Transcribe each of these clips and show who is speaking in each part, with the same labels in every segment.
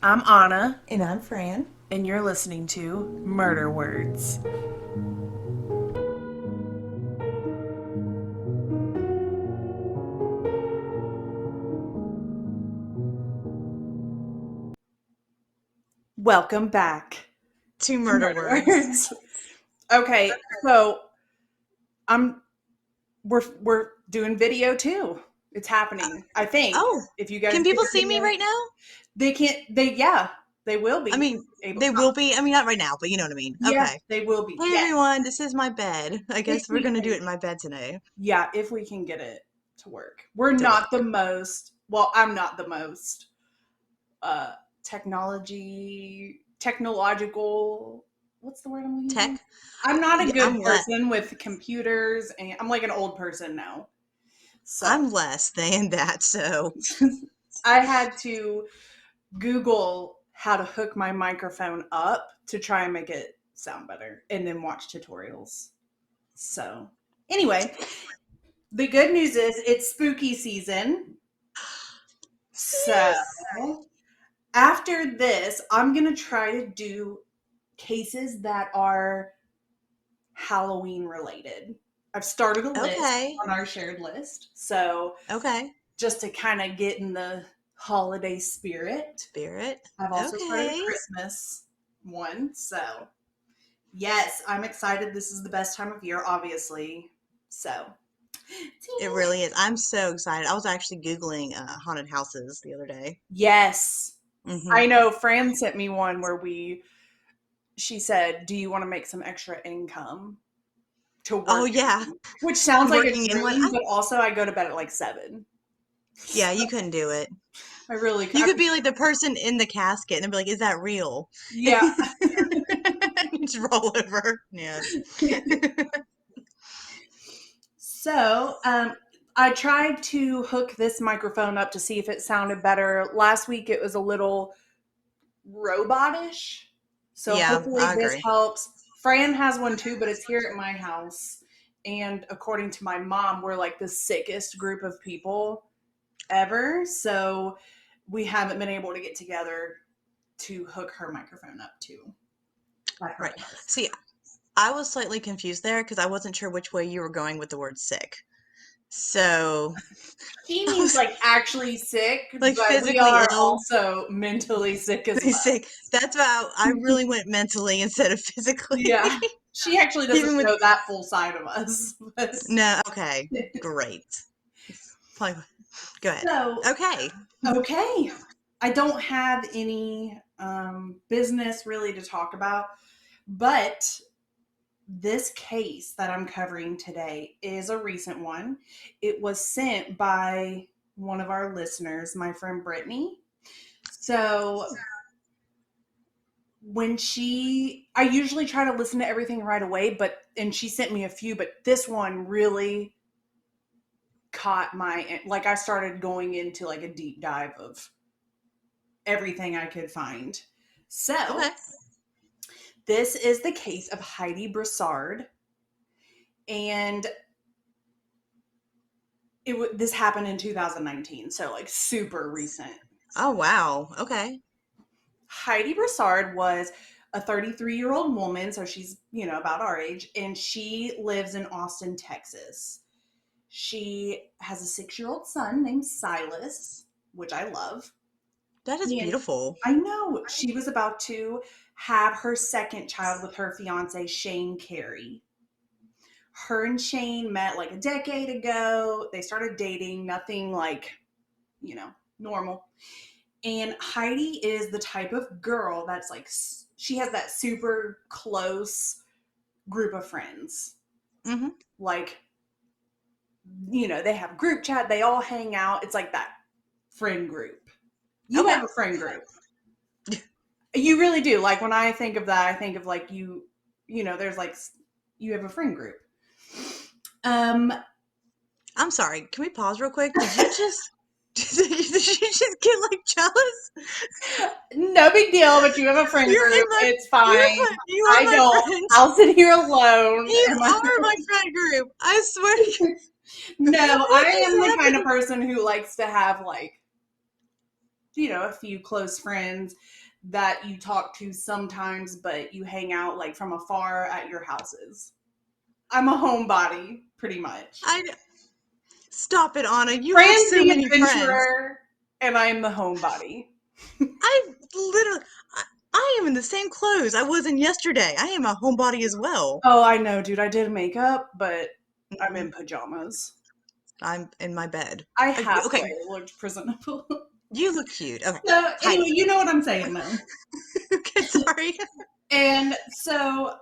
Speaker 1: I'm Anna,
Speaker 2: And I'm Fran.
Speaker 1: and you're listening to Murder Words. Welcome back
Speaker 2: Two
Speaker 1: to
Speaker 2: murder
Speaker 1: Murder
Speaker 2: words.
Speaker 1: Words. Okay, so I'm we're doing video too. It's happening. I think
Speaker 2: Oh,
Speaker 1: if you guys
Speaker 2: can
Speaker 1: get
Speaker 2: people
Speaker 1: your
Speaker 2: see me
Speaker 1: video,
Speaker 2: right now?
Speaker 1: they can't. They will
Speaker 2: I
Speaker 1: be
Speaker 2: mean,
Speaker 1: able.
Speaker 2: they will be. I mean, not right now, but you know what I mean.
Speaker 1: Yeah,
Speaker 2: Okay.
Speaker 1: they will be.
Speaker 2: Hey,
Speaker 1: Yes,
Speaker 2: everyone. This is my bed. I
Speaker 1: if
Speaker 2: guess we're
Speaker 1: we
Speaker 2: going to do
Speaker 1: can.
Speaker 2: it in my bed today
Speaker 1: Yeah, if we can get it to work. We're
Speaker 2: to
Speaker 1: not the
Speaker 2: work.
Speaker 1: most. Well, I'm not the most uh technological, what's the word I'm
Speaker 2: Tech?
Speaker 1: using? I'm not a
Speaker 2: Yeah,
Speaker 1: good person with computers, and I'm like an old person now. So
Speaker 2: I'm less than that, so.
Speaker 1: I had to Google how to hook my microphone up to try and make it sound better and then watch tutorials. So anyway, the good news is it's spooky season. So
Speaker 2: Yes.
Speaker 1: after this, I'm going to try to do cases that are Halloween related. I've started a list
Speaker 2: Okay.
Speaker 1: on our shared list. So
Speaker 2: Okay.
Speaker 1: just to kind of get in the holiday spirit,
Speaker 2: Spirit.
Speaker 1: I've also started a
Speaker 2: Okay.
Speaker 1: Christmas one. So yes, I'm excited. This is the best time of year, obviously. So
Speaker 2: It really is. I'm so excited. I was actually Googling haunted houses the other day.
Speaker 1: yes,
Speaker 2: Hmm.
Speaker 1: I know Fran sent me one where she said, "Do you want to make some extra income to
Speaker 2: Oh,
Speaker 1: work?"
Speaker 2: yeah.
Speaker 1: Which sounds like a
Speaker 2: Working in one.
Speaker 1: dream, but also I go to bed at like 7.
Speaker 2: Yeah, you couldn't do it.
Speaker 1: I really,
Speaker 2: You could be like the person in the casket and they'd be like, is that real?
Speaker 1: yeah.
Speaker 2: Just roll over. Yeah.
Speaker 1: So, I tried to hook this microphone up to see if it sounded better. Last week it was a little robotish. So
Speaker 2: Yeah,
Speaker 1: hopefully
Speaker 2: I
Speaker 1: this
Speaker 2: agree.
Speaker 1: helps. Fran has one too, but it's here at my house. And according to my mom, we're like the sickest group of people ever. So we haven't been able to get together to hook her microphone up to at her
Speaker 2: Right.
Speaker 1: house.
Speaker 2: See, I was slightly confused there because I wasn't sure which way you were going with the word sick. So
Speaker 1: She
Speaker 2: I
Speaker 1: means
Speaker 2: was
Speaker 1: like actually sick,
Speaker 2: like
Speaker 1: but we
Speaker 2: physically
Speaker 1: are
Speaker 2: ill.
Speaker 1: also mentally sick as well.
Speaker 2: Sick. That's why I really went mentally instead of physically.
Speaker 1: Yeah. She actually doesn't
Speaker 2: Even with
Speaker 1: know that full side of us. But
Speaker 2: no, okay, great. Fine. Go ahead.
Speaker 1: so,
Speaker 2: Okay.
Speaker 1: okay. I don't have any business really to talk about, but this case that I'm covering today is a recent one. It was sent by one of our listeners, my friend Brittany. So I usually try to listen to everything right away, and she sent me a few, but this one really caught like I started going into like a deep dive of everything I could find. So
Speaker 2: Okay.
Speaker 1: this is the case of Heidi Broussard, and this happened in 2019, so like super recent.
Speaker 2: Oh wow. Okay.
Speaker 1: Heidi Broussard was a 33-year-old woman, so she's, about our age, and she lives in Austin, Texas. She has a 6-year-old son named Silas, which I love.
Speaker 2: That is
Speaker 1: And
Speaker 2: beautiful.
Speaker 1: I know she was about to have her second child with her fiance, Shane Carey. Her and Shane met like a decade ago. They started dating, nothing like, normal. And Heidi is the type of girl that's like, she has that super close group of friends.
Speaker 2: Hmm.
Speaker 1: Like, they have group chat, they all hang out. It's like that friend group. You
Speaker 2: Okay.
Speaker 1: have a friend group. You really do. Like when I think of that, I think of like there's like you have a friend group. Um,
Speaker 2: I'm sorry. Can we pause real quick? Did you just did you just get like jealous?
Speaker 1: no big deal, but you have a friend
Speaker 2: You're in
Speaker 1: group.
Speaker 2: my
Speaker 1: It's fine.
Speaker 2: you are
Speaker 1: I
Speaker 2: my
Speaker 1: don't.
Speaker 2: friend.
Speaker 1: I'll sit here alone.
Speaker 2: You
Speaker 1: And
Speaker 2: are my friend group. I swear to God.
Speaker 1: no,
Speaker 2: What
Speaker 1: I
Speaker 2: just
Speaker 1: am the kind of
Speaker 2: happened?
Speaker 1: person who likes to have like a few close friends that you talk to sometimes, but you hang out like from afar at your houses. I'm a homebody, pretty much.
Speaker 2: I stop it, Anna. You have
Speaker 1: Fran's
Speaker 2: so
Speaker 1: the
Speaker 2: many friends.
Speaker 1: adventurer, and I am the homebody.
Speaker 2: I literally, I am in the same clothes I was in yesterday. I am a homebody as well.
Speaker 1: Oh, I know, dude. I did makeup, but I'm
Speaker 2: Mhm.
Speaker 1: in pajamas.
Speaker 2: I'm in my bed.
Speaker 1: I
Speaker 2: Okay,
Speaker 1: halfway looked presentable.
Speaker 2: you look cute. Okay,
Speaker 1: So, anyway,
Speaker 2: Heidi.
Speaker 1: you know what I'm saying, though.
Speaker 2: Okay, sorry.
Speaker 1: And so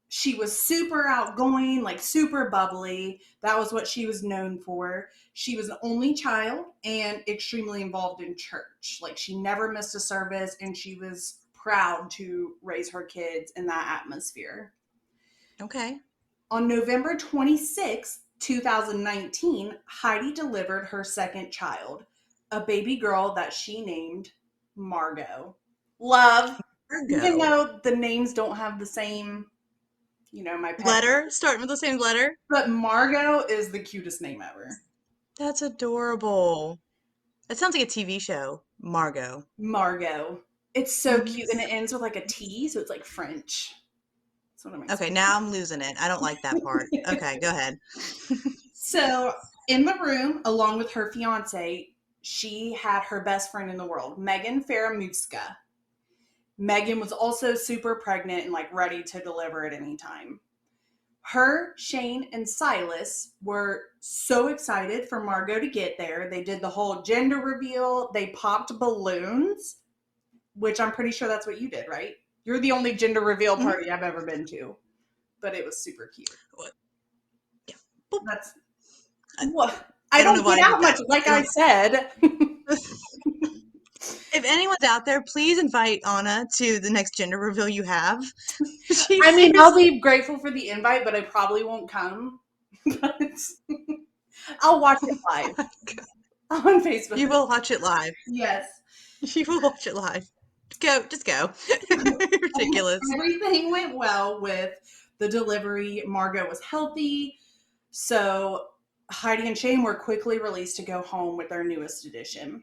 Speaker 1: she was super outgoing, like super bubbly. That was what she was known for. She was an only child and extremely involved in church. Like she never missed a service, and she was proud to raise her kids in that atmosphere.
Speaker 2: Okay.
Speaker 1: On November 26th, 2019, Heidi delivered her second child, a baby girl that she named Margot. Love, even
Speaker 2: Margot.
Speaker 1: though the names don't have the same, my pet,
Speaker 2: Letter? Starting with the same letter?
Speaker 1: but Margot is the cutest name ever.
Speaker 2: That's adorable. That sounds like a TV show. Margot.
Speaker 1: Margot. It's so
Speaker 2: Mhm.
Speaker 1: cute, and it ends with like a T, so it's like French. That's what it makes
Speaker 2: Okay,
Speaker 1: me
Speaker 2: now I'm losing it. I don't like that part.
Speaker 1: think.
Speaker 2: Okay, go ahead.
Speaker 1: So, in the room, along with her fiance, she had her best friend in the world, Megan Faramuska. Megan was also super pregnant and like ready to deliver at any time. Her, Shane, and Silas were so excited for Margot to get there. They did the whole gender reveal. They popped balloons, which I'm pretty sure that's what you did, right? You're the only gender reveal
Speaker 2: Mhm.
Speaker 1: party I've ever been to, but it was super cute.
Speaker 2: What? Yeah. Boop.
Speaker 1: That's
Speaker 2: I,
Speaker 1: what I
Speaker 2: I don't know
Speaker 1: don't
Speaker 2: why
Speaker 1: get
Speaker 2: I did
Speaker 1: out much,
Speaker 2: that.
Speaker 1: like
Speaker 2: I
Speaker 1: I
Speaker 2: don't.
Speaker 1: said.
Speaker 2: If anyone's out there, please invite Anna to the next gender reveal you have. She
Speaker 1: I mean, I'll
Speaker 2: seems.
Speaker 1: be grateful for the invite, but I probably won't come. But I'll watch it live on Facebook.
Speaker 2: You will watch it live.
Speaker 1: Yes.
Speaker 2: You will watch it live. Go, just go. Ridiculous.
Speaker 1: Everything went well with the delivery. Margot was healthy. So Heidi and Shane were quickly released to go home with their newest addition.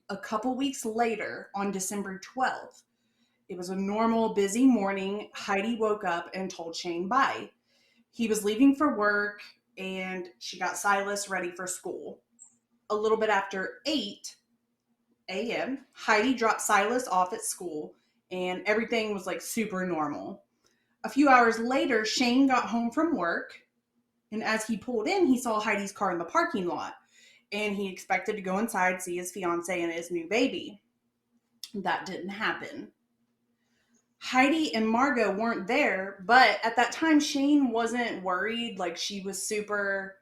Speaker 1: A couple weeks later, on December 12th, it was a normal, busy morning. Heidi woke up and told Shane bye. He was leaving for work, and she got Silas ready for school. A little bit after 8 a.m., Heidi dropped Silas off at school, and everything was like super normal. A few hours later, Shane got home from work, and as he pulled in, he saw Heidi's car in the parking lot, and he expected to go inside, see his fiance and his new baby. That didn't happen. Heidi and Margot weren't there, but at that time, Shane wasn't worried. Like, she was super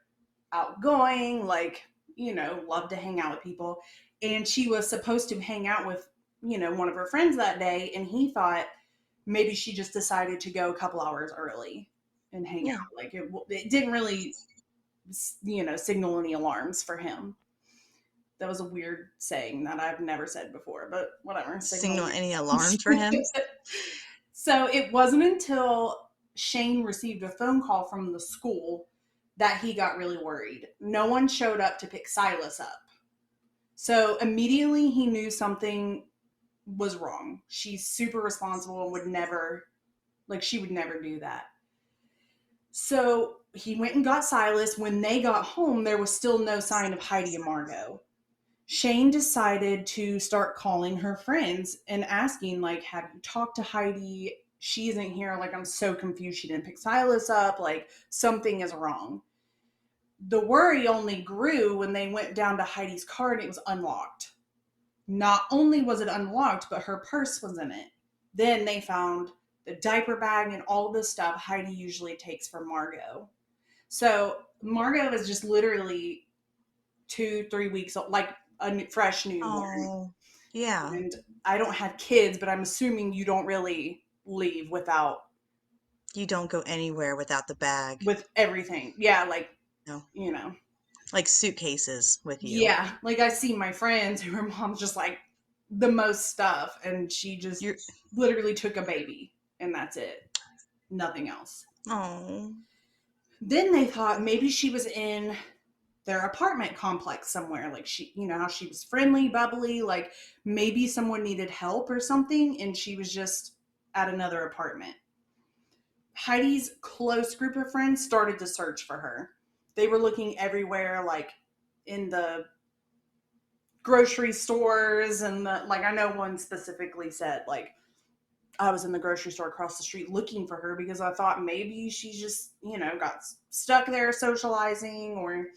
Speaker 1: outgoing, like, loved to hang out with people. And she was supposed to hang out with, one of her friends that day. And he thought maybe she just decided to go a couple hours early and hang
Speaker 2: Yeah.
Speaker 1: out. Like, it didn't really, signal any alarms for him. That was a weird saying that I've never said before, but whatever. Signal.
Speaker 2: Signal any alarms for him?
Speaker 1: So it wasn't until Shane received a phone call from the school that he got really worried. No one showed up to pick Silas up. So immediately he knew something was wrong. She's super responsible and would never, she would never do that. So he went and got Silas. When they got home, there was still no sign of Heidi and Margot. Shane decided to start calling her friends and asking, like, have you talked to Heidi? She isn't here. Like, I'm so confused. She didn't pick Silas up. Like, something is wrong. The worry only grew when they went down to Heidi's car and it was unlocked. Not only was it unlocked, but her purse was in it. Then they found the diaper bag and all the stuff Heidi usually takes for Margot. So Margot is just literally 2-3 weeks old, like a fresh newborn.
Speaker 2: Oh, yeah.
Speaker 1: And I don't have kids, but I'm assuming you don't really leave without
Speaker 2: You don't go anywhere without the bag.
Speaker 1: with everything. Yeah, like,
Speaker 2: No.
Speaker 1: you know.
Speaker 2: Like suitcases with you.
Speaker 1: Yeah, like I see my friends who her mom's just like the most stuff, and she just
Speaker 2: You're.
Speaker 1: literally took a baby and that's it. Nothing else.
Speaker 2: Oh.
Speaker 1: Then they thought maybe she was in their apartment complex somewhere. Like she, you know, how she was friendly, bubbly, like maybe someone needed help or something, and she was just at another apartment. Heidi's close group of friends started to search for her. They were looking everywhere, like in the grocery stores, and like I know one specifically said, like, I was in the grocery store across the street looking for her because I thought maybe she just, you know, got stuck there socializing, or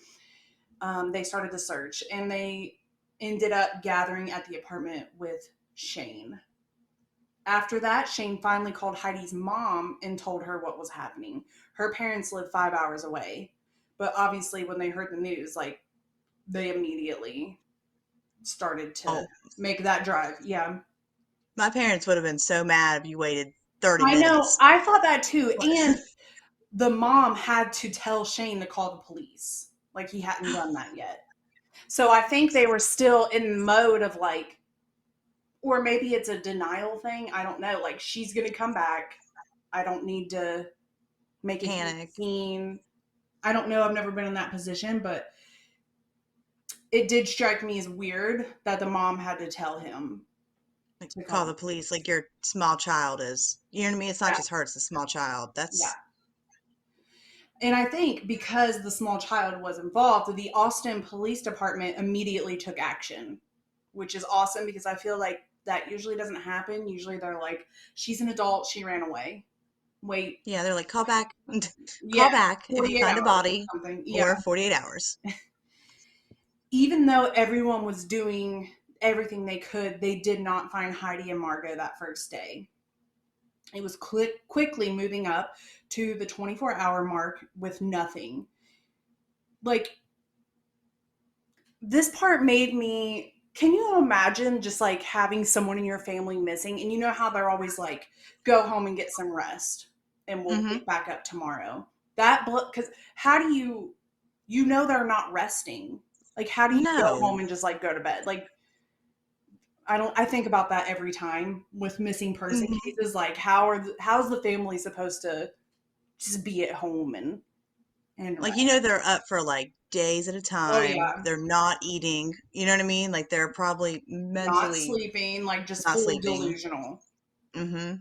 Speaker 1: they started to search, and they ended up gathering at the apartment with Shane. After that, Shane finally called Heidi's mom and told her what was happening. Her parents live 5 hours away, but obviously, when they heard the news, like, they immediately started to
Speaker 2: Oh,
Speaker 1: make that drive. Yeah.
Speaker 2: my parents would have been so mad if you waited 30
Speaker 1: I know.
Speaker 2: minutes.
Speaker 1: I thought that too.
Speaker 2: What?
Speaker 1: And the mom had to tell Shane to call the police. Like, he hadn't done that yet. So I think they were still in mode of like, or maybe it's a denial thing. I don't know. Like, she's going to come back. I don't need to make a huge
Speaker 2: Panic.
Speaker 1: scene. I don't know. I've never been in that position, but it did strike me as weird that the mom had to tell him
Speaker 2: Like,
Speaker 1: to call
Speaker 2: call
Speaker 1: the
Speaker 2: the police
Speaker 1: police.
Speaker 2: like your small child is. You know what I mean? It's not
Speaker 1: Yeah.
Speaker 2: just her, it's a small child.
Speaker 1: Yeah.
Speaker 2: That's
Speaker 1: And I think because the small child was involved, the Austin Police Department immediately took action, which is awesome because I feel like that usually doesn't happen. Usually they're like, she's an adult, she ran away. Wait,
Speaker 2: yeah, they're like, call back.
Speaker 1: yeah,
Speaker 2: Call back if you
Speaker 1: 48
Speaker 2: find a
Speaker 1: hours or
Speaker 2: body
Speaker 1: something. Yeah.
Speaker 2: or 48 hours.
Speaker 1: Even though everyone was doing everything they could, they did not find Heidi and Margot that first day. It was quickly moving up to the 24-hour mark with nothing. Like, this part made me, can you imagine just like having someone in your family missing, and you know how they're always like, go home and get some rest and we'll
Speaker 2: Mm-hmm.
Speaker 1: pick back up tomorrow. That, because how do you, you know, they're not resting. Like, how do you go
Speaker 2: No.
Speaker 1: home and just like go to bed? Like, I don't, I think about that every time with missing person
Speaker 2: Hmm.
Speaker 1: cases. Like, how's the family supposed to just be at home and
Speaker 2: Like,
Speaker 1: rest?
Speaker 2: they're up for like days at a
Speaker 1: Oh
Speaker 2: time.
Speaker 1: yeah.
Speaker 2: They're not eating. You know what I mean? Like, they're probably
Speaker 1: Not
Speaker 2: mentally
Speaker 1: sleeping, like just
Speaker 2: not
Speaker 1: fully
Speaker 2: sleeping.
Speaker 1: delusional.
Speaker 2: Mm-hmm.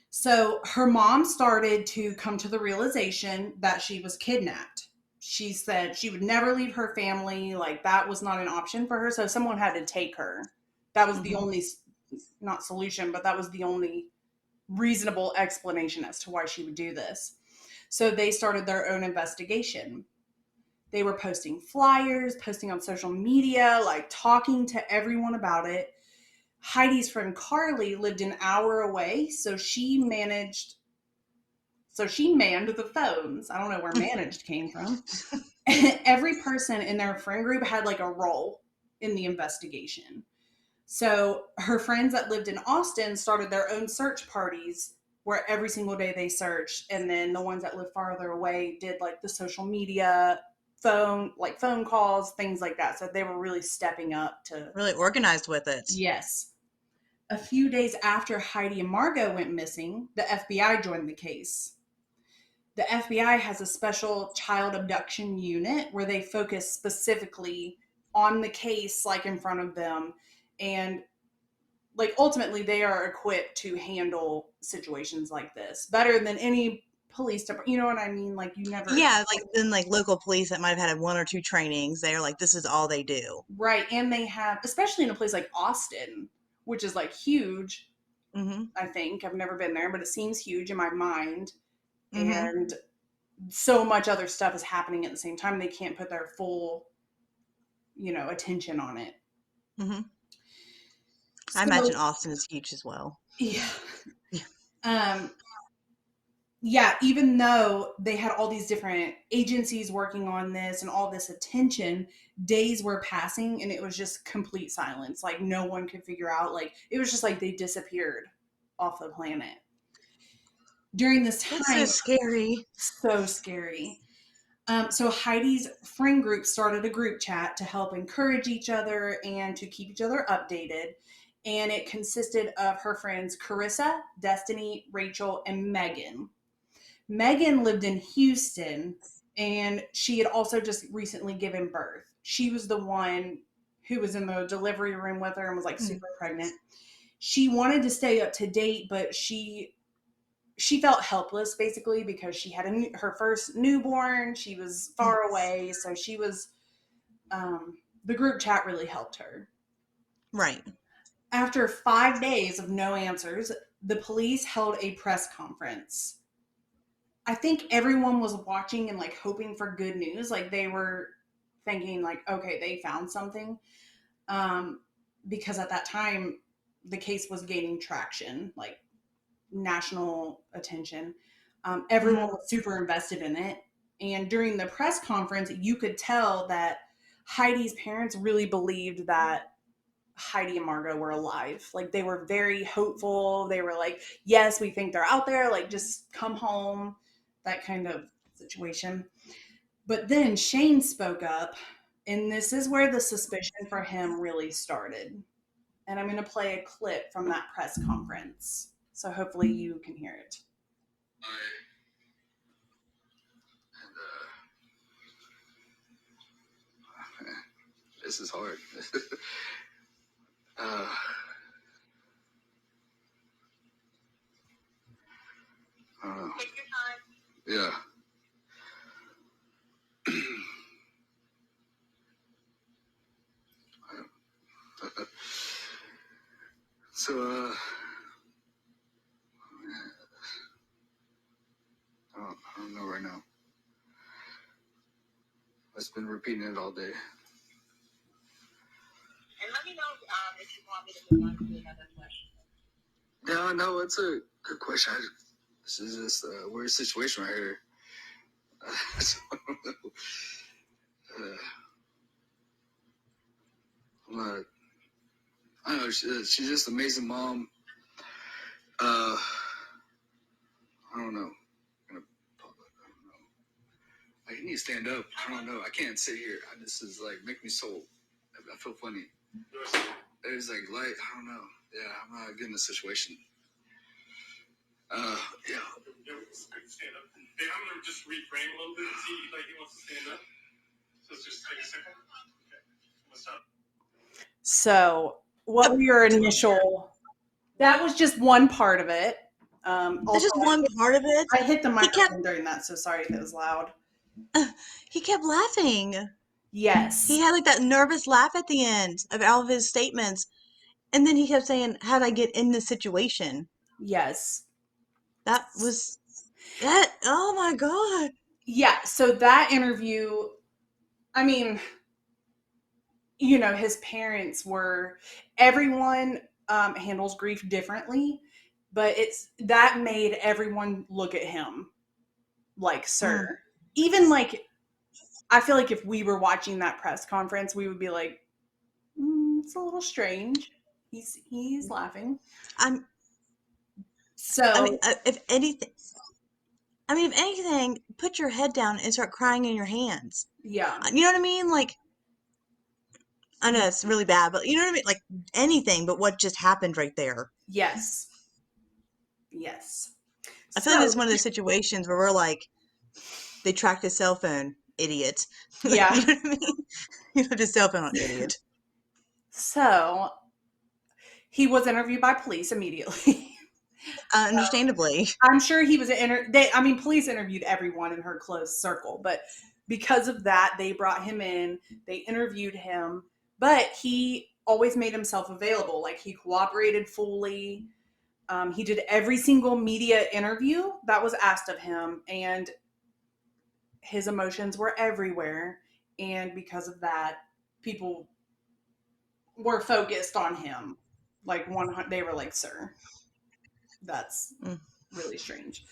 Speaker 1: So her mom started to come to the realization that she was kidnapped. She said she would never leave her family. Like, that was not an option for her. So someone had to take her. That was the
Speaker 2: Mm-hmm.
Speaker 1: only, not solution, but that was the only reasonable explanation as to why she would do this. So they started their own investigation. They were posting flyers, posting on social media, like talking to everyone about it. Heidi's friend Carly lived an hour away, so she manned the phones. I don't know where managed came from. Every person in their friend group had like a role in the investigation. So her friends that lived in Austin started their own search parties where every single day they searched. And then the ones that lived farther away did like the social media, phone calls, things like that. So they were really stepping up to,
Speaker 2: Really organized with it.
Speaker 1: yes. A few days after Heidi and Margot went missing, the FBI joined the case. The FBI has a special child abduction unit where they focus specifically on the case, like in front of them. And like ultimately, they are equipped to handle situations like this better than any police department. You know what I mean? Like, you never,
Speaker 2: Yeah, like then like local police that might have had one or two trainings, they're like, this is all they do.
Speaker 1: right. And they have, especially in a place like Austin, which is like huge.
Speaker 2: Mm-hmm.
Speaker 1: I think I've never been there, but it seems huge in my mind.
Speaker 2: Mm-hmm.
Speaker 1: And so much other stuff is happening at the same time. They can't put their full, attention on it.
Speaker 2: Mm-hmm. I
Speaker 1: So
Speaker 2: imagine Austin is huge as well.
Speaker 1: yeah,
Speaker 2: Yeah.
Speaker 1: um, yeah. Even though they had all these different agencies working on this and all this attention, days were passing and it was just complete silence. Like, no one could figure out. Like, it was just like they disappeared off the planet. During this
Speaker 2: That's so
Speaker 1: time,
Speaker 2: scary.
Speaker 1: so scary. So Heidi's friend group started a group chat to help encourage each other and to keep each other updated. And it consisted of her friends Carissa, Destiny, Rachel, and Megan. Megan lived in Houston, And she had also just recently given birth. She was the one who was in the delivery room with her and was like
Speaker 2: Mm.
Speaker 1: super pregnant. She wanted to stay up to date, but she felt helpless basically because she had her first newborn. She was
Speaker 2: Mm.
Speaker 1: far away, so she was. The group chat really helped her.
Speaker 2: Right.
Speaker 1: After 5 days of no answers, the police held a press conference. I think everyone was watching and like hoping for good news. Like they were thinking like, okay, they found something. Um, because at that time the case was gaining traction, like national attention. Everyone
Speaker 2: Mm-hmm.
Speaker 1: was super invested in it. And during the press conference, you could tell that Heidi's parents really believed that Heidi and Margot were alive. Like they were very hopeful. They were like, yes, we think they're out there. Like just come home, that kind of situation. But then Shane spoke up, and this is where the suspicion for him really started. And I'm going to play a clip from that press conference. So hopefully you can hear it.
Speaker 3: This is hard. uh, Take your time. Yeah. So, I don't know right now. I've been repeating it all day. And let me know if you want me to move on to another question. Yeah, no, it's a good question. This is just a weird situation right here. So, I'm not, I don't know. She's just an amazing mom. I don't know. I don't know. Like, you need to stand up. I don't know. I can't sit here. This is like make me so. I feel funny. There's like light. I don't know. Yeah, I'm not getting the situation. Yeah. Stand up. Hey, I'm gonna just reframe a little bit and see like he wants to stand up. So it's just take a second. Okay. What's up?
Speaker 1: So, what were your initial? That was just one part of it.
Speaker 2: That's
Speaker 1: Also,
Speaker 2: just one part of it.
Speaker 1: I hit the
Speaker 2: He kept
Speaker 1: microphone during that, so sorry if it was loud.
Speaker 2: he kept laughing. He
Speaker 1: Yes,
Speaker 2: had like that nervous laugh at the end of all of his statements. And then he kept saying, how'd I get in this situation?
Speaker 1: yes.
Speaker 2: That was that. Oh my God.
Speaker 1: Yeah, so that interview, I mean, his parents were, everyone handles grief differently, but it's that made everyone look at him like,
Speaker 2: Mm,
Speaker 1: sir. Even like, I feel like if we were watching that press conference, we would be like, it's a little strange. He's laughing.
Speaker 2: I'm, I mean,
Speaker 1: So,
Speaker 2: if anything, put your head down and start crying in your hands.
Speaker 1: yeah,
Speaker 2: You know what I mean? Like, I know it's really bad, but you know what I mean? Like anything but what just happened right there.
Speaker 1: yes, yes.
Speaker 2: I feel like this
Speaker 1: So,
Speaker 2: is one of those situations where we're like, they tracked his cell phone, idiot. You
Speaker 1: yeah.
Speaker 2: know what I mean? You left his cell phone on, idiot.
Speaker 1: So he was interviewed by police immediately.
Speaker 2: Understandably.
Speaker 1: I'm sure he was police interviewed everyone in her close circle, but because of that, they brought him in, they interviewed him, but he always made himself available. Like he cooperated fully. He did every single media interview that was asked of him, and his emotions were everywhere. And because of that, people were focused on him. Like they were like, "Sir, that's
Speaker 2: Mm,
Speaker 1: really strange."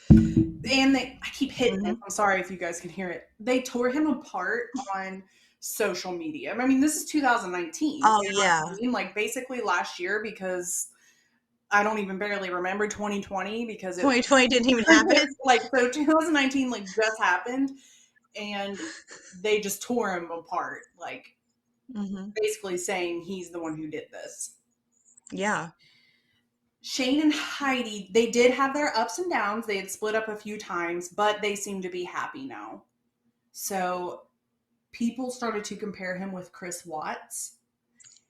Speaker 1: And I keep hitting
Speaker 2: hmm
Speaker 1: it. I'm sorry if you guys can hear it. They tore him apart on social media. I mean, this is 2019. You know
Speaker 2: Oh,
Speaker 1: what
Speaker 2: yeah.
Speaker 1: I mean? Like basically last year, because I don't even barely remember 2020 because it
Speaker 2: 2020 didn't even happen.
Speaker 1: like so 2019 like just happened, and they just tore him apart, like
Speaker 2: Hmm
Speaker 1: basically saying he's the one who did this.
Speaker 2: Yeah.
Speaker 1: Shane and Heidi, they did have their ups and downs. They had split up a few times, but they seem to be happy now. So people started to compare him with Chris Watts.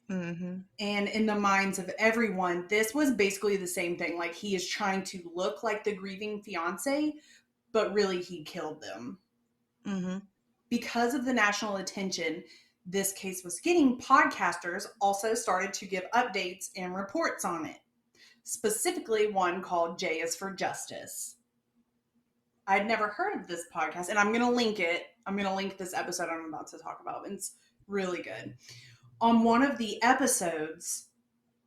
Speaker 2: Mm-hmm.
Speaker 1: And in the minds of everyone, this was basically the same thing. Like, he is trying to look like the grieving fiance, but really he killed them.
Speaker 2: Mm-hmm.
Speaker 1: Because of the national attention this case was getting, podcasters also started to give updates and reports on it. Specifically, one called J is for Justice. I'd never heard of this podcast, and I'm going to link it. I'm going to link this episode I'm about to talk about. It's really good. On one of the episodes,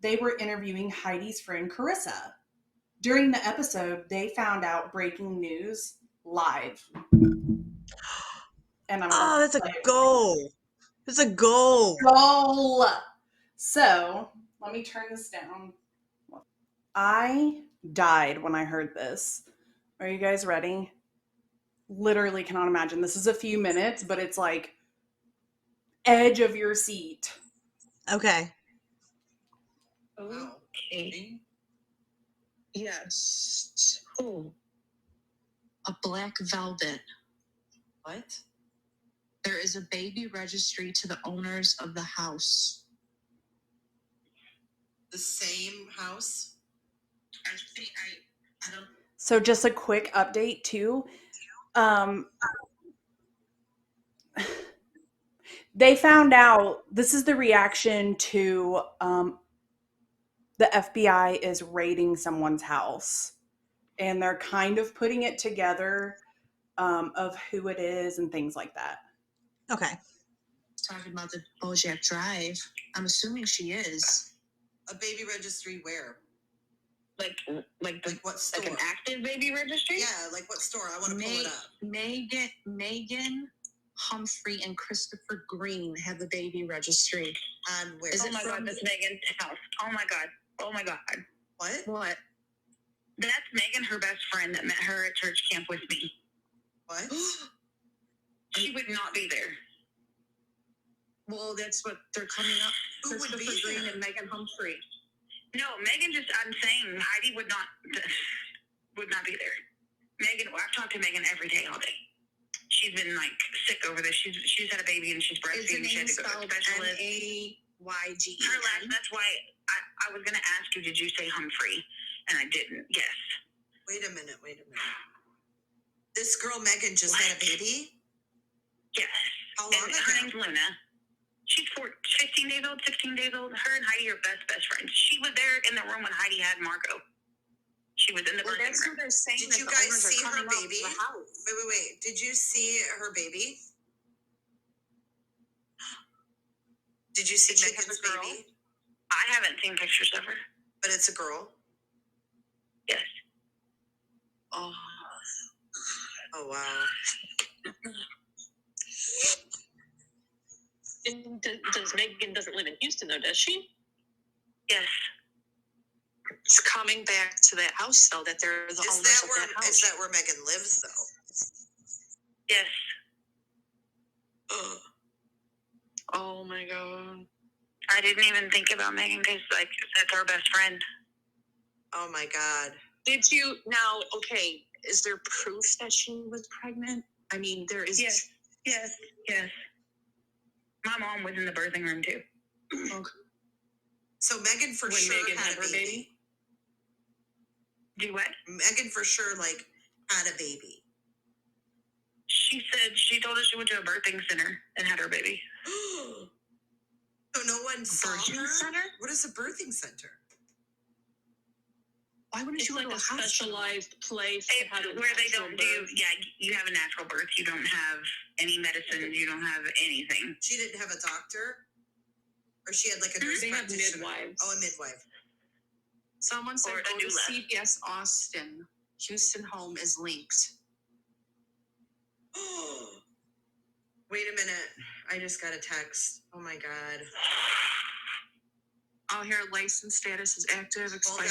Speaker 1: they were interviewing Heidi's friend Carissa. During the episode, they found out breaking news live. And I'm
Speaker 2: Oh, that's a
Speaker 1: play it.
Speaker 2: goal. That's a goal.
Speaker 1: Goal. So, let me turn this down. I died when I heard this. Are you guys ready? Literally cannot imagine. This is a few minutes, but it's like edge of your seat.
Speaker 2: Okay.
Speaker 4: Okay. Yes. Oh. A black velvet. What? There is a baby registry to the owners of the house.
Speaker 5: The same house?
Speaker 4: I don't.
Speaker 1: So just a quick update too. They found out, this is the reaction to the FBI is raiding someone's house, and they're kind of putting it together of who it is and things like that.
Speaker 2: Okay.
Speaker 4: Talking about the Bojack Drive. I'm assuming she is.
Speaker 5: A baby registry where?
Speaker 4: Like
Speaker 5: what store?
Speaker 4: Like an active baby registry?
Speaker 5: Yeah, like what store? I want to pull it up.
Speaker 4: Megan, Humphrey, and Christopher Green have the baby registry.
Speaker 5: On where?
Speaker 4: Oh my God, that's Megan's house. Oh my God.
Speaker 5: What?
Speaker 4: What? That's Megan, her best friend that met her at church camp with me.
Speaker 5: What?
Speaker 4: She would not be there. Well, that's what they're coming up.
Speaker 5: Who would be
Speaker 4: Christopher Green
Speaker 5: there?
Speaker 4: and Megan Humphrey. No, Megan I'm saying Heidi would not be there. Megan, I've talked to Megan every day, all day. She's been like sick over this. She's had a baby and she's breastfeeding. She had to go to a specialist.
Speaker 5: N-A-Y-G-E-N?
Speaker 4: Her last, that's why I was going to ask you, did you say Humphrey? And I didn't. Yes.
Speaker 5: Wait a minute. This girl Megan just had a baby?
Speaker 4: Yes.
Speaker 5: How long
Speaker 4: And
Speaker 5: ago?
Speaker 4: her name's Luna. She's 15 days old, 16 days old. Her and Heidi are best friends. She was there in the room when Heidi had Margot. She was in the birthing room.
Speaker 5: They're saying. Did you guys see her baby? Wait. Did you see her baby? Did you see Megan's baby?
Speaker 4: I haven't seen pictures of her.
Speaker 5: But it's a girl?
Speaker 4: Yes.
Speaker 5: Oh, wow.
Speaker 6: Does Megan doesn't live in Houston though, does she?
Speaker 4: Yes.
Speaker 6: It's coming back to that house though, that they're the owners of that house.
Speaker 5: Is that where Megan lives though?
Speaker 4: Yes.
Speaker 5: Ugh.
Speaker 6: Oh my God.
Speaker 4: I didn't even think about Megan because that's our best friend.
Speaker 5: Oh my God.
Speaker 6: Did you now? Okay, is there proof that she was pregnant? I mean, there is.
Speaker 4: Yes. My mom was in the birthing room too.
Speaker 6: Okay.
Speaker 5: So Megan for
Speaker 6: When
Speaker 5: sure
Speaker 6: Megan
Speaker 5: had
Speaker 6: had
Speaker 5: a
Speaker 6: her
Speaker 5: baby.
Speaker 6: baby?
Speaker 4: Do what?
Speaker 5: Megan for sure had a baby.
Speaker 4: She told us she went to a birthing center and had her baby.
Speaker 5: So no one saw
Speaker 6: Birthing
Speaker 5: her?
Speaker 6: center?
Speaker 5: What is a birthing center?
Speaker 6: Why wouldn't It's you go like to a hospital? specialized place
Speaker 4: It's
Speaker 6: that had a
Speaker 4: where they
Speaker 6: natural
Speaker 4: don't
Speaker 6: birth.
Speaker 4: you have a natural birth. You don't have any medicine. You don't have anything.
Speaker 5: She didn't have a doctor? Or she had like a nurse
Speaker 6: They have
Speaker 5: practitioner?
Speaker 6: midwives.
Speaker 5: Oh, a midwife.
Speaker 6: Someone said
Speaker 4: Or a
Speaker 6: go to
Speaker 4: doula.
Speaker 6: CVS Austin. Houston home is linked.
Speaker 5: Wait a minute. I just got a text. Oh my God.
Speaker 6: Oh, here, license status is active.
Speaker 5: Hold on.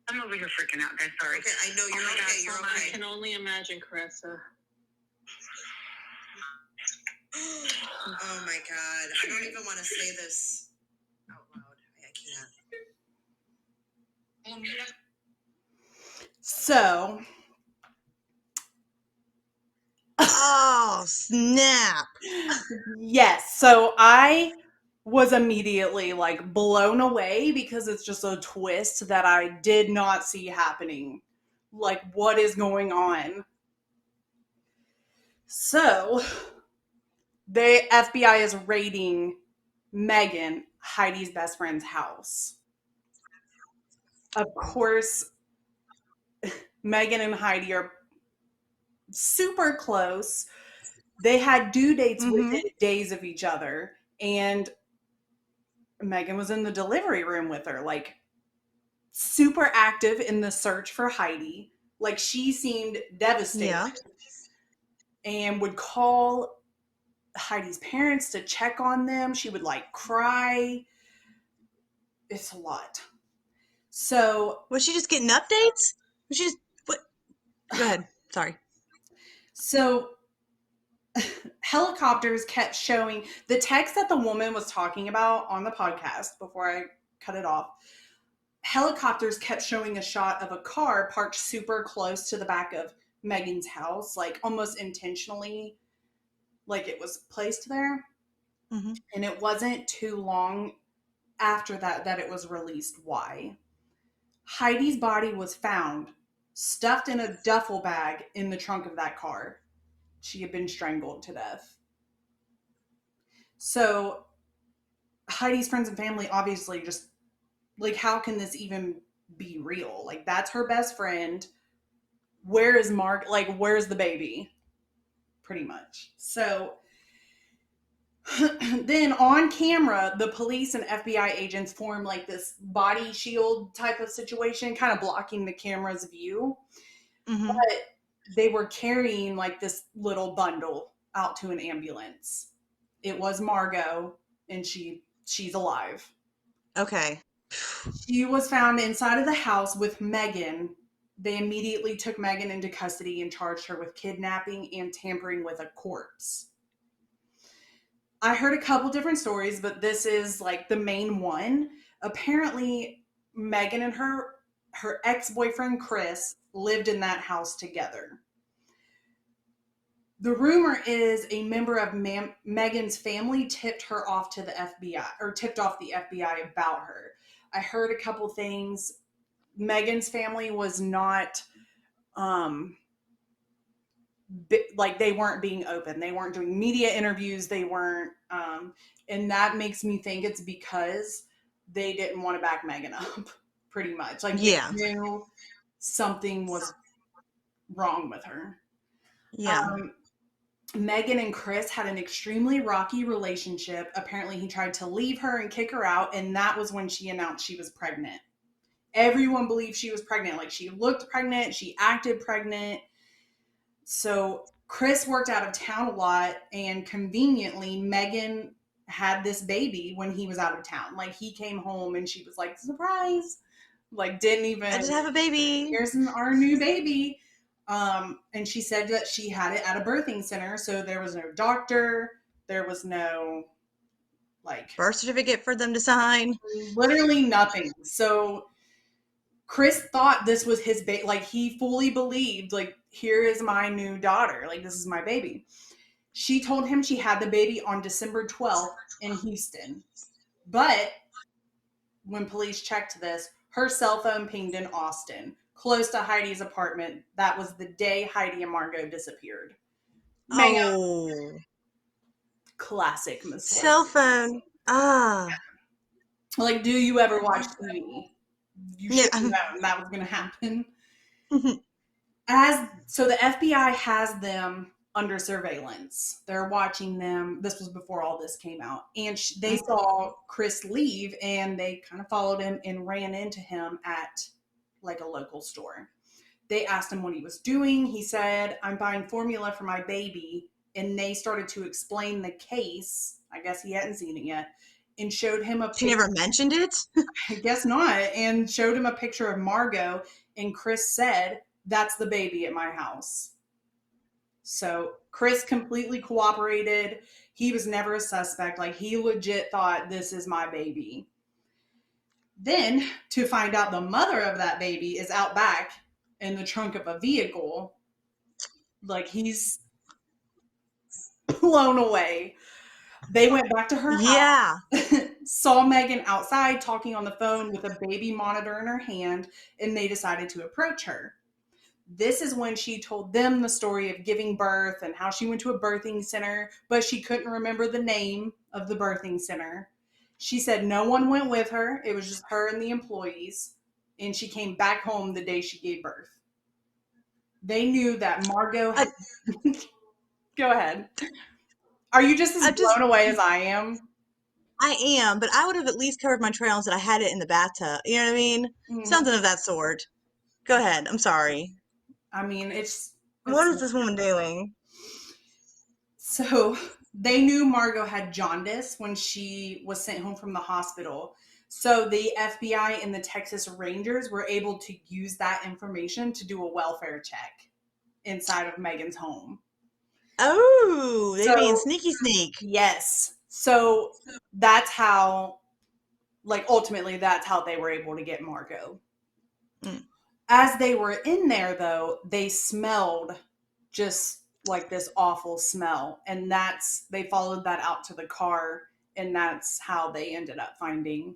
Speaker 4: I'm over here freaking out, guys. Sorry.
Speaker 5: Okay, I know you're
Speaker 6: Oh my God,
Speaker 5: okay. You're
Speaker 6: hold on. I
Speaker 5: okay.
Speaker 6: can only imagine, Carissa.
Speaker 5: Oh my God. I don't even want to say this out loud. I can't.
Speaker 1: So
Speaker 2: Oh, snap.
Speaker 1: Yes. So I was immediately like blown away because it's just a twist that I did not see happening. Like, what is going on? So the FBI is raiding Megan, Heidi's best friend's house. Of course, Megan and Heidi are super close. They had due dates within days of each other, and Megan was in the delivery room with her, like super active in the search for Heidi. Like she seemed devastated
Speaker 2: Yeah.
Speaker 1: and would call Heidi's parents to check on them. She would like cry. It's a lot. So,
Speaker 2: Was she just getting updates? Was she just what? Go ahead. Sorry.
Speaker 1: so helicopters kept showing the text that the woman was talking about on the podcast before I cut it off. Helicopters kept showing a shot of a car parked super close to the back of Megan's house, like almost intentionally, like it was placed there.
Speaker 2: Mm-hmm.
Speaker 1: And it wasn't too long after that it was released why. Heidi's body was found stuffed in a duffel bag in the trunk of that car. She had been strangled to death. So Heidi's friends and family obviously just like, how can this even be real? Like, that's her best friend. Where is Mark? Like, where's the baby? Pretty much. So then on camera, the police and FBI agents form like this body shield type of situation, kind of blocking the camera's view.
Speaker 2: Mm-hmm.
Speaker 1: But they were carrying like this little bundle out to an ambulance. It was Margot, and she's alive.
Speaker 2: Okay.
Speaker 1: She was found inside of the house with Megan. They immediately took Megan into custody and charged her with kidnapping and tampering with a corpse. I heard a couple different stories, but this is like the main one. Apparently, Megan and her ex-boyfriend Chris lived in that house together. The rumor is a member of Megan's family tipped her off to the FBI, or tipped off the FBI about her. I heard a couple things. Megan's family was not like they weren't being open. They weren't doing media interviews. They weren't and that makes me think it's because they didn't want to back Megan up pretty much. Like
Speaker 2: Yeah.
Speaker 1: they knew something was wrong with her.
Speaker 2: Yeah.
Speaker 1: Megan and Chris had an extremely rocky relationship. Apparently, he tried to leave her and kick her out, and that was when she announced she was pregnant. Everyone believed she was pregnant. Like, she looked pregnant, she acted pregnant. So, Chris worked out of town a lot, and conveniently, Megan had this baby when he was out of town. Like, he came home, and she was like, surprise! Like, didn't even...
Speaker 2: I just have a baby.
Speaker 1: Here's our new baby. And she said that she had it at a birthing center, so there was no doctor, there was no like
Speaker 2: Birth certificate for them to sign.
Speaker 1: Literally nothing. So Chris thought this was his baby. Like, he fully believed, like, here is my new daughter. Like, this is my baby. She told him she had the baby on December 12th in Houston. But when police checked this, her cell phone pinged in Austin, close to Heidi's apartment. That was the day Heidi and Margot disappeared.
Speaker 2: Oh.
Speaker 1: Classic mistake.
Speaker 2: Cell phone. Ah.
Speaker 1: Like, do you ever watch TV? You should have known that was going to happen. So the FBI has them under surveillance. They're watching them. This was before all this came out. And they saw Chris leave, and they kind of followed him and ran into him at like a local store. They asked him what he was doing. He said, I'm buying formula for my baby. And they started to explain the case. I guess he hadn't seen it yet. And showed him a picture.
Speaker 2: She never mentioned it?
Speaker 1: I guess not. And showed him a picture of Margot. And Chris said, that's the baby at my house. So Chris completely cooperated. He was never a suspect. Like, he legit thought, this is my baby. Then, to find out the mother of that baby is out back in the trunk of a vehicle. Like, he's blown away. They went back to her
Speaker 2: Yeah.
Speaker 1: house, saw Megan outside talking on the phone with a baby monitor in her hand, and they decided to approach her. This is when she told them the story of giving birth and how she went to a birthing center, but she couldn't remember the name of the birthing center. She said no one went with her. It was just her and the employees. And she came back home the day she gave birth. They knew that Margot had. Go ahead. Are you just as
Speaker 2: I just
Speaker 1: blown away as I am?
Speaker 2: I am, but I would have at least covered my trail and said I had it in the bathtub. You know what I mean?
Speaker 1: Mhm.
Speaker 2: Something of that sort. Go ahead. I'm sorry.
Speaker 1: I mean, it's
Speaker 2: What is this woman doing?
Speaker 1: so they knew Margot had jaundice when she was sent home from the hospital. So the FBI and the Texas Rangers were able to use that information to do a welfare check inside of Megan's home.
Speaker 2: Oh, they being
Speaker 1: So,
Speaker 2: sneaky sneak.
Speaker 1: yes. So that's how, like, ultimately, that's how they were able to get Margot.
Speaker 2: Mm.
Speaker 1: As they were in there, though, they smelled just like this awful smell. And they followed that out to the car, and that's how they ended up finding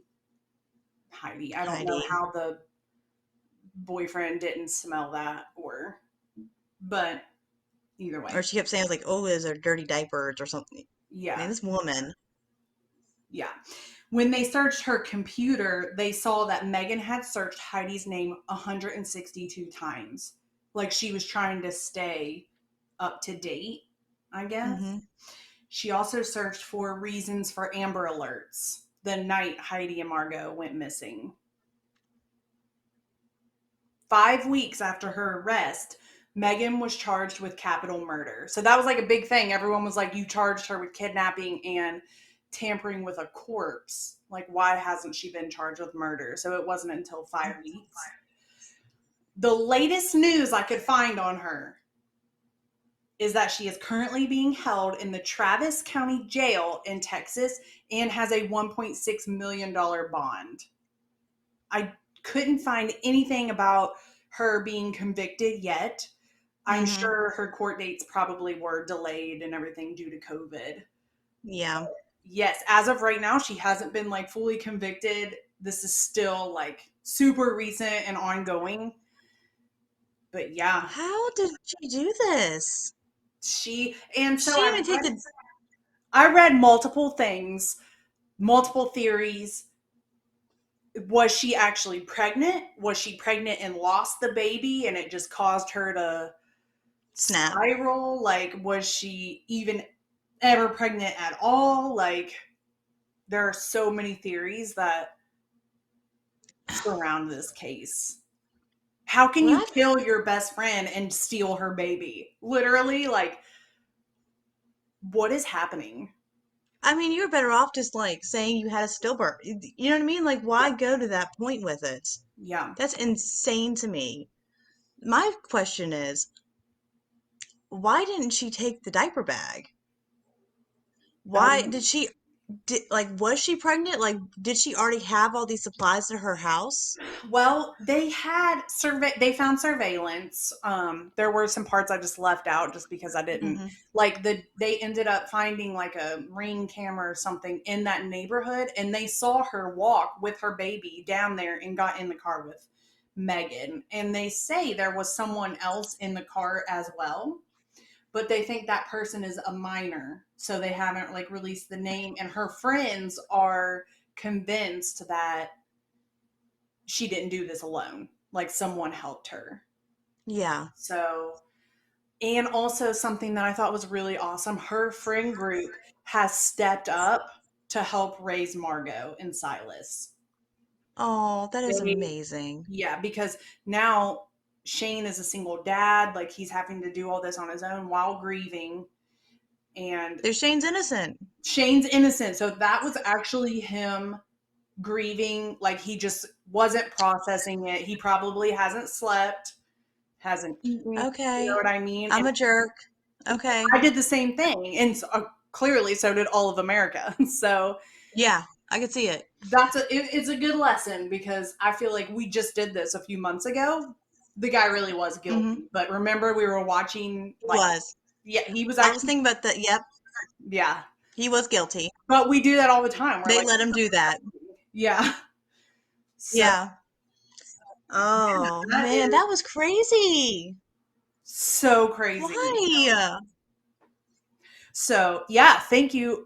Speaker 1: Heidi. I don't know
Speaker 2: Heidi.
Speaker 1: how the boyfriend didn't smell that, but either way.
Speaker 2: Or she kept saying, like, oh, is there dirty diapers or something?
Speaker 1: Yeah.
Speaker 2: Man, this woman.
Speaker 1: Yeah. When they searched her computer, they saw that Megan had searched Heidi's name 162 times. Like she was trying to stay up to date, I guess.
Speaker 2: Mm-hmm.
Speaker 1: She also searched for reasons for Amber Alerts the night Heidi and Margot went missing. 5 weeks after her arrest, Megan was charged with capital murder. So that was like a big thing. Everyone was like, you charged her with kidnapping and tampering with a corpse. Like, why hasn't she been charged with murder? So it wasn't until 5 weeks. The latest news I could find on her is that she is currently being held in the Travis County Jail in Texas and has a $1.6 million bond. I couldn't find anything about her being convicted yet. I'm
Speaker 2: Mm-hmm.
Speaker 1: sure her court dates probably were delayed and everything due to COVID.
Speaker 2: Yeah.
Speaker 1: Yes, as of right now, she hasn't been like fully convicted. This is still like super recent and ongoing. But yeah,
Speaker 2: How did she do this?
Speaker 1: she and
Speaker 2: She
Speaker 1: so
Speaker 2: didn't even take the.
Speaker 1: I read multiple things, multiple theories. Was she actually pregnant? Was she pregnant and lost the baby and it just caused her to
Speaker 2: Snap.
Speaker 1: spiral? Like, was she even ever pregnant at all? Like, there are so many theories that surround this case. How can you
Speaker 2: What?
Speaker 1: kill your best friend and steal her baby? Literally, like, what is happening?
Speaker 2: I mean, you're better off just like saying you had a stillbirth. You know what I mean? Like, why go to that point with it?
Speaker 1: Yeah.
Speaker 2: That's insane to me. My question is, why didn't she take the diaper bag? Why did she was she pregnant? Like, did she already have all these supplies at her house?
Speaker 1: Well, they found surveillance. There were some parts I just left out just because I didn't
Speaker 2: Mm-hmm.
Speaker 1: like they ended up finding like a ring camera or something in that neighborhood, and they saw her walk with her baby down there and got in the car with Megan. And they say there was someone else in the car as well, but they think that person is a minor, so they haven't like released the name. And her friends are convinced that she didn't do this alone. Like someone helped her.
Speaker 2: Yeah.
Speaker 1: So, and also something that I thought was really awesome, her friend group has stepped up to help raise Margot and Silas.
Speaker 2: Oh, that is
Speaker 1: They,
Speaker 2: amazing.
Speaker 1: yeah, because now Shane is a single dad. Like he's having to do all this on his own while grieving. And
Speaker 2: Their Shane's innocent.
Speaker 1: Shane's innocent. So that was actually him grieving. Like he just wasn't processing it. He probably hasn't slept, hasn't eaten. You know
Speaker 2: Okay.
Speaker 1: what I mean?
Speaker 2: I'm
Speaker 1: And
Speaker 2: a jerk. Okay.
Speaker 1: I did the same thing. And so, clearly so did all of America. So
Speaker 2: Yeah, I could see it.
Speaker 1: it's a good lesson because I feel like we just did this a few months ago. The guy really was guilty.
Speaker 2: Mm-hmm.
Speaker 1: But remember we were watching
Speaker 2: It
Speaker 1: like,
Speaker 2: was.
Speaker 1: yeah, he was
Speaker 2: I was
Speaker 1: actually,
Speaker 2: thinking about that. Yep.
Speaker 1: Yeah.
Speaker 2: He was guilty.
Speaker 1: But we do that all the time. We're
Speaker 2: They
Speaker 1: like,
Speaker 2: let him do that.
Speaker 1: yeah. So,
Speaker 2: Yeah. Oh,
Speaker 1: that
Speaker 2: man,
Speaker 1: is
Speaker 2: that was crazy.
Speaker 1: so crazy.
Speaker 2: Why?
Speaker 1: So, yeah, thank you,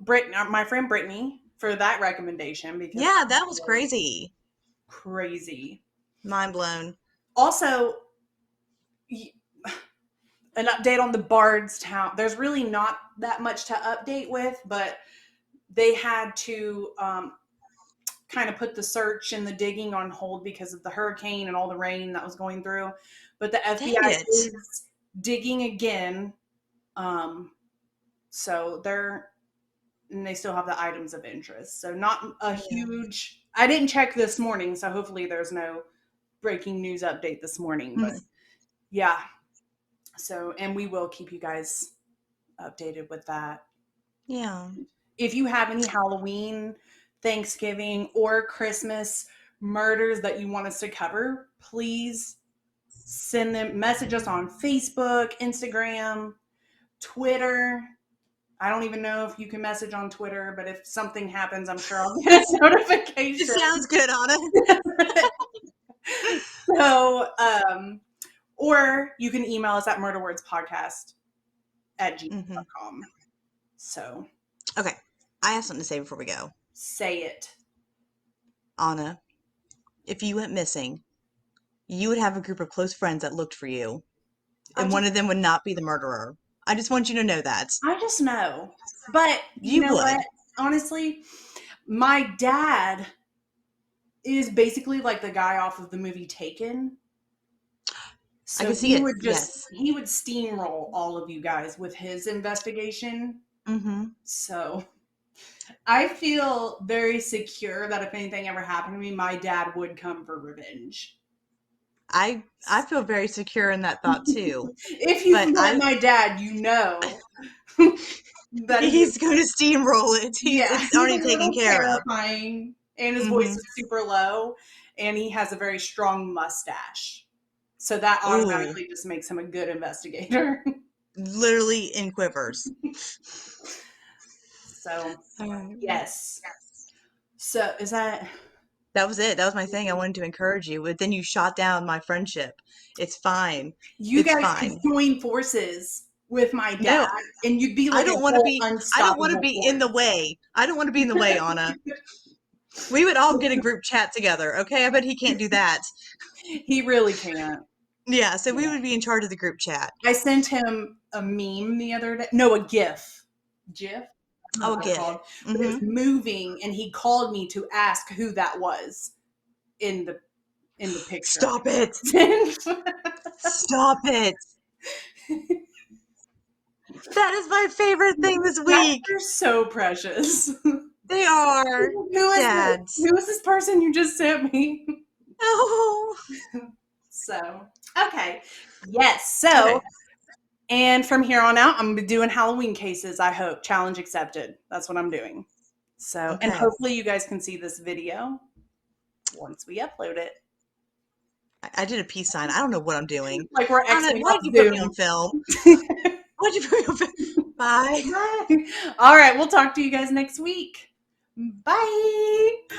Speaker 1: my friend Brittany, for that recommendation because
Speaker 2: Yeah, that was crazy.
Speaker 1: crazy.
Speaker 2: Mind blown.
Speaker 1: Also, an update on the Bardstown. There's really not that much to update with, but they had to kind of put the search and the digging on hold because of the hurricane and all the rain that was going through. But the
Speaker 2: Dang
Speaker 1: FBI
Speaker 2: it.
Speaker 1: is digging again. So they still have the items of interest. So not a huge, I didn't check this morning, so hopefully there's no breaking news update this morning, but yeah. So, and we will keep you guys updated with that.
Speaker 2: Yeah.
Speaker 1: If you have any Halloween, Thanksgiving, or Christmas murders that you want us to cover, please message us on Facebook, Instagram, Twitter. I don't even know if you can message on Twitter, but if something happens, I'm sure I'll get a notification.
Speaker 2: It sounds good, Anna.
Speaker 1: So, or you can email us at murderwordspodcast@gmail.com. So,
Speaker 2: Okay. I have something to say before we go.
Speaker 1: say it.
Speaker 2: Anna, if you went missing, you would have a group of close friends that looked for you, and one of them would not be the murderer. I just want you to know that.
Speaker 1: I just know. But you
Speaker 2: You
Speaker 1: know
Speaker 2: would.
Speaker 1: what? Honestly, my dad is basically like the guy off of the movie Taken. So
Speaker 2: I can see
Speaker 1: he
Speaker 2: it.
Speaker 1: would
Speaker 2: Yes.
Speaker 1: he would steamroll all of you guys with his investigation.
Speaker 2: Mm-hmm.
Speaker 1: So I feel very secure that if anything ever happened to me, my dad would come for revenge.
Speaker 2: I feel very secure in that thought too.
Speaker 1: If you've
Speaker 2: But
Speaker 1: met my dad, you know that
Speaker 2: he's going to steamroll it. It's
Speaker 1: he's a
Speaker 2: already taken
Speaker 1: little
Speaker 2: care of.
Speaker 1: terrifying, and his voice is super low, and he has a very strong mustache. So that
Speaker 2: Ooh,
Speaker 1: automatically just makes him a good investigator.
Speaker 2: literally in quivers.
Speaker 1: So yes. So is that
Speaker 2: That was it. That was my thing. I wanted to encourage you, but then you shot down my friendship. It's fine.
Speaker 1: you
Speaker 2: It's
Speaker 1: guys
Speaker 2: fine.
Speaker 1: could join forces with my dad,
Speaker 2: No,
Speaker 1: and you'd be
Speaker 2: I
Speaker 1: like a
Speaker 2: don't want to
Speaker 1: whole
Speaker 2: be. I don't want to
Speaker 1: unstoppable
Speaker 2: be in
Speaker 1: force.
Speaker 2: the way. I don't want to be in the way, Anna. We would all get a group chat together, okay? I bet he can't do that.
Speaker 1: He really can't.
Speaker 2: Yeah, so we would be in charge of the group chat.
Speaker 1: I sent him a meme the other day. No, a GIF. GIF? I don't know
Speaker 2: Oh,
Speaker 1: what
Speaker 2: a
Speaker 1: they're
Speaker 2: GIF.
Speaker 1: called. But it's moving, and he called me to ask who that was in the picture.
Speaker 2: Stop it. Stop it. That is my favorite thing this week.
Speaker 1: They're so precious.
Speaker 2: They are. Dads.
Speaker 1: Who is this person you just sent me?
Speaker 2: Oh.
Speaker 1: So, okay. Yes. So,
Speaker 2: Okay.
Speaker 1: and from here on out, I'm going to be doing Halloween cases, I hope. Challenge accepted. That's what I'm doing. So, and
Speaker 2: Okay.
Speaker 1: hopefully you guys can see this video once we upload it.
Speaker 2: I did a peace sign. I don't know what I'm doing.
Speaker 1: Like we're
Speaker 2: Anna,
Speaker 1: exiting
Speaker 2: why'd
Speaker 1: off
Speaker 2: you put me
Speaker 1: Zoom.
Speaker 2: on film? Why'd you put me on film? Bye.
Speaker 1: Bye. All right. We'll talk to you guys next week. Bye.
Speaker 2: Bye.